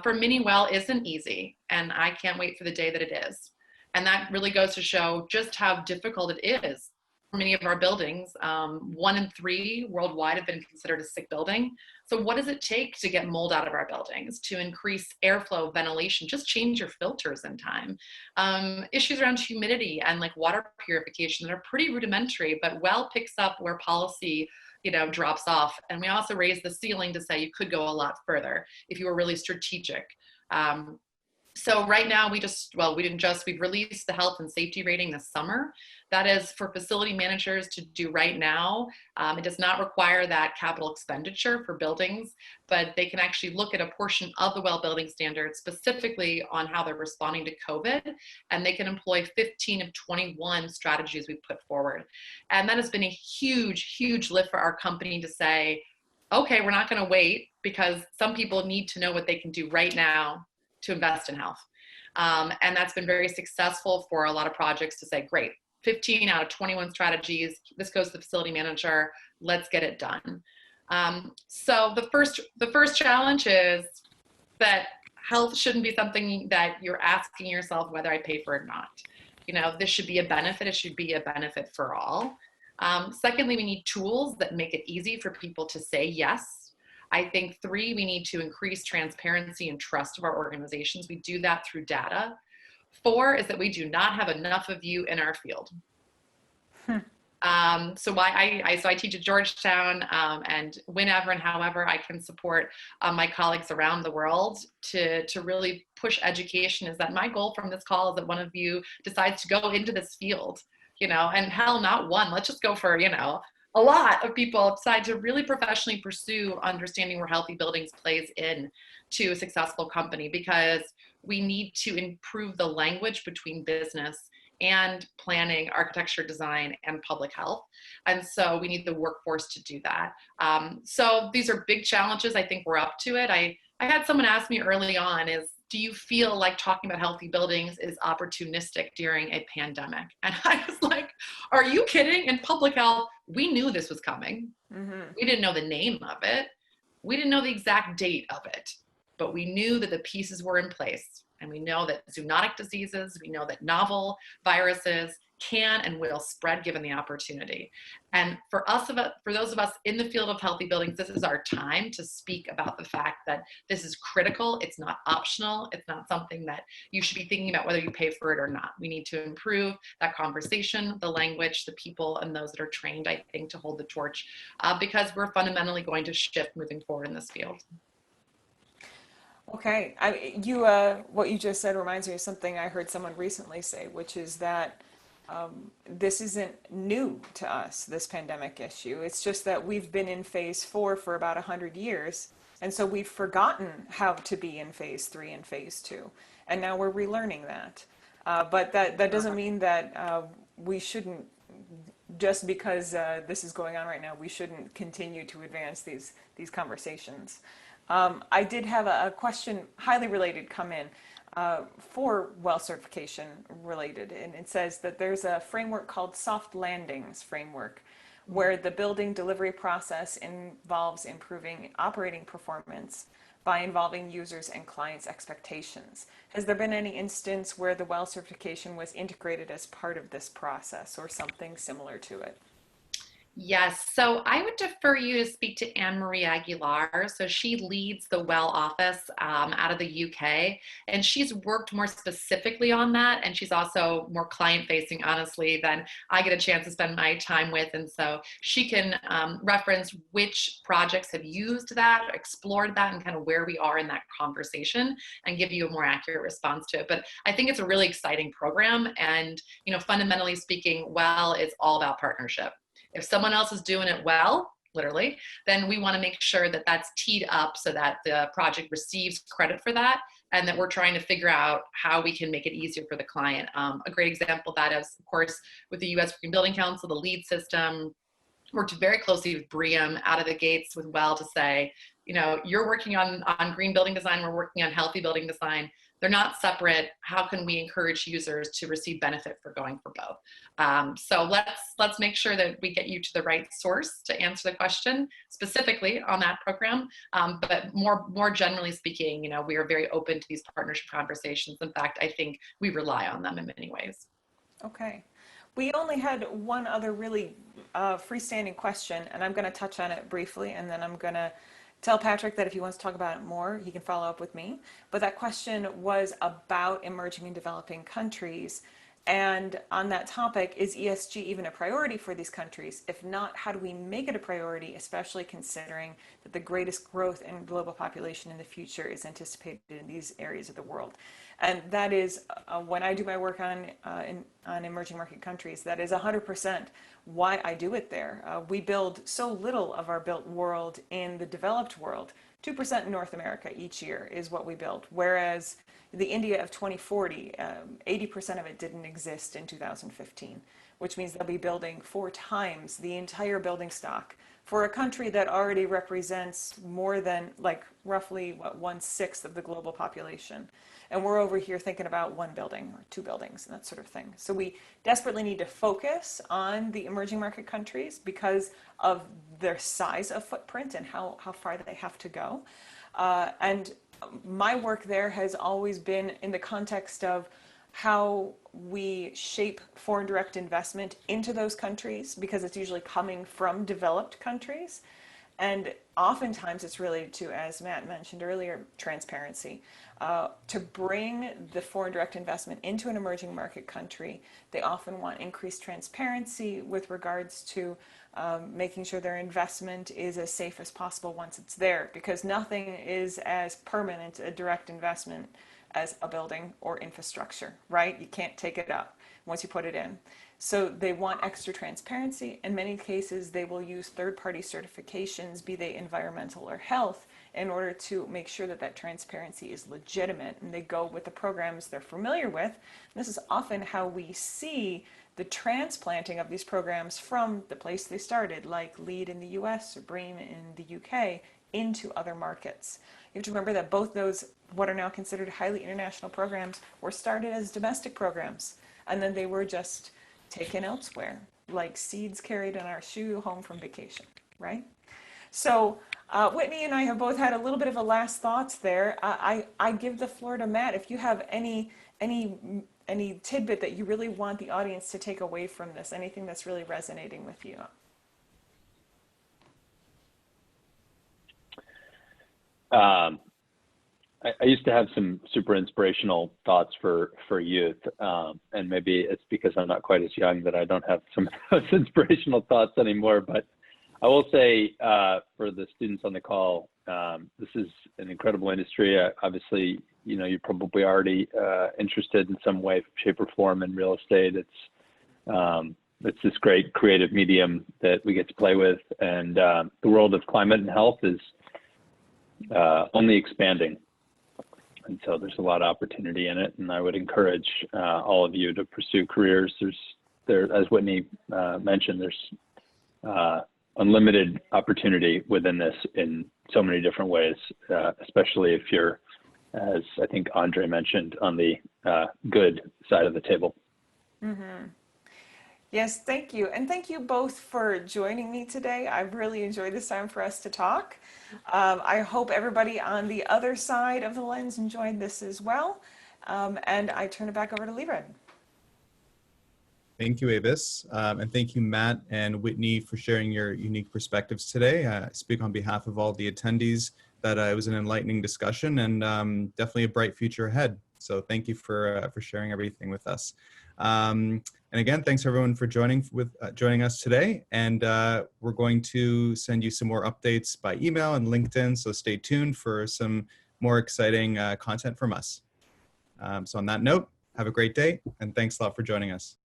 For many, well isn't easy, and I can't wait for the day that it is. And that really goes to show just how difficult it is. For many of our buildings, 1 in 3 worldwide have been considered a sick building. So what does it take to get mold out of our buildings, to increase airflow, ventilation, just change your filters in time? Issues around humidity and like water purification that are pretty rudimentary, but well picks up where policy, you know, drops off. And we also raise the ceiling to say you could go a lot further if you were really strategic. So right now we've released the health and safety rating this summer. That is for facility managers to do right now. It does not require that capital expenditure for buildings, but they can actually look at a portion of the well building standards specifically on how they're responding to COVID, and they can employ 15 of 21 strategies we put forward. And that has been a huge, huge lift for our company to say, okay, we're not gonna wait, because some people need to know what they can do right now to invest in health. And that's been very successful for a lot of projects to say, great, 15 out of 21 strategies, this goes to the facility manager, let's get it done. So the first challenge is that health shouldn't be something that you're asking yourself whether I pay for it or not. You know, this should be a benefit, it should be a benefit for all. Secondly, we need tools that make it easy for people to say yes. I think 3, we need to increase transparency and trust of our organizations. We do that through data. 4 is that we do not have enough of you in our field. So I teach at Georgetown, and whenever and however I can support my colleagues around the world to really push education, is that my goal from this call is that one of you decides to go into this field, you know, and hell, not one, let's just go for, you know, a lot of people decide to really professionally pursue understanding where healthy buildings plays in to a successful company, because we need to improve the language between business and planning, architecture, design, and public health. And so we need the workforce to do that. So these are big challenges. I think we're up to it. I had someone ask me early on do you feel like talking about healthy buildings is opportunistic during a pandemic? And I was like, are you kidding? In public health, we knew this was coming. Mm-hmm. We didn't know the name of it. We didn't know the exact date of it, but we knew that the pieces were in place. And we know that zoonotic diseases, we know that novel viruses can and will spread given the opportunity. And for those of us in the field of healthy buildings, this is our time to speak about the fact that this is critical. It's not optional. It's not something that you should be thinking about whether you pay for it or not. We need to improve that conversation, the language, the people, and those that are trained, I think, to hold the torch, because we're fundamentally going to shift moving forward in this field. Okay, what you just said reminds me of something I heard someone recently say, which is that this isn't new to us, this pandemic issue. It's just that we've been in phase 4 for about 100 years, and so we've forgotten how to be in phase 3 and phase 2, and now we're relearning that. But that doesn't mean that we shouldn't just because this is going on right now, we shouldn't continue to advance these conversations. I did have a question, highly related, come in for well certification related, and it says that there's a framework called Soft Landings Framework, where the building delivery process involves improving operating performance by involving users and clients' expectations. Has there been any instance where the well certification was integrated as part of this process or something similar to it? Yes, so I would defer you to speak to Anne Marie Aguilar. So she leads the Well office out of the UK, and she's worked more specifically on that. And she's also more client facing, honestly, than I get a chance to spend my time with. And so she can reference which projects have used that, explored that, and kind of where we are in that conversation and give you a more accurate response to it. But I think it's a really exciting program. And, you know, fundamentally speaking, Well is all about partnership. If someone else is doing it well, literally, then we want to make sure that that's teed up so that the project receives credit for that, and that we're trying to figure out how we can make it easier for the client. A great example of that is, of course, with the U.S. Green Building Council, the LEED system worked very closely with BREEAM out of the gates with Well to say, you know, you're working on green building design, we're working on healthy building design. They're not separate. How can we encourage users to receive benefit for going for both? So let's make sure that we get you to the right source to answer the question specifically on that program. But more generally speaking, you know, we are very open to these partnership conversations. In fact, I think we rely on them in many ways. Okay. We only had one other really freestanding question, and I'm going to touch on it briefly, and then I'm going to tell Patrick that if he wants to talk about it more, he can follow up with me. But that question was about emerging and developing countries. And on that topic, is ESG even a priority for these countries? If not, how do we make it a priority, especially considering that the greatest growth in global population in the future is anticipated in these areas of the world? And that is, when I do my work on emerging market countries, that is 100% why I do it there. We build so little of our built world in the developed world. 2% in North America each year is what we build, whereas the India of 2040, 80% of it didn't exist in 2015, which means they'll be building 4 times the entire building stock for a country that already represents more than, like, roughly, what, 1/6 of the global population. And we're over here thinking about 1 building or 2 buildings and that sort of thing. So we desperately need to focus on the emerging market countries because of their size of footprint and how far they have to go. And my work there has always been in the context of how we shape foreign direct investment into those countries, because it's usually coming from developed countries. And oftentimes it's related to, as Matt mentioned earlier, transparency. To bring the foreign direct investment into an emerging market country, they often want increased transparency with regards to making sure their investment is as safe as possible once it's there, because nothing is as permanent a direct investment as a building or infrastructure, right? You can't take it up once you put it in. So they want extra transparency. In many cases, they will use third-party certifications, be they environmental or health, in order to make sure that that transparency is legitimate. And they go with the programs they're familiar with. And this is often how we see the transplanting of these programs from the place they started, like LEED in the US or BREEAM in the UK, into other markets. You have to remember that both those, what are now considered highly international programs, were started as domestic programs. And then they were just taken elsewhere, like seeds carried in our shoe home from vacation, right? So Whitney and I have both had a little bit of a last thoughts there. I give the floor to Matt. If you have any tidbit that you really want the audience to take away from this, anything that's really resonating with you. I used to have some super inspirational thoughts for youth, and maybe it's because I'm not quite as young that I don't have some of those inspirational thoughts anymore. But I will say for the students on the call, this is an incredible industry. Obviously, you know, you're probably already interested in some way, shape, or form in real estate. It's this great creative medium that we get to play with, and the world of climate and health is only expanding. And so there's a lot of opportunity in it, and I would encourage all of you to pursue careers. There's there, as Whitney mentioned, there's unlimited opportunity within this in so many different ways, especially if you're, as I think Andre mentioned, on the good side of the table. Mm-hmm. Yes, thank you. And thank you both for joining me today. I've really enjoyed this time for us to talk. I hope everybody on the other side of the lens enjoyed this as well. And I turn it back over to Liran. Thank you, Avis. And thank you, Matt and Whitney, for sharing your unique perspectives today. I speak on behalf of all the attendees that it was an enlightening discussion and definitely a bright future ahead. So thank you for sharing everything with us. And again, thanks everyone for joining us today. And we're going to send you some more updates by email and LinkedIn. So stay tuned for some more exciting content from us. So on that note, have a great day and thanks a lot for joining us.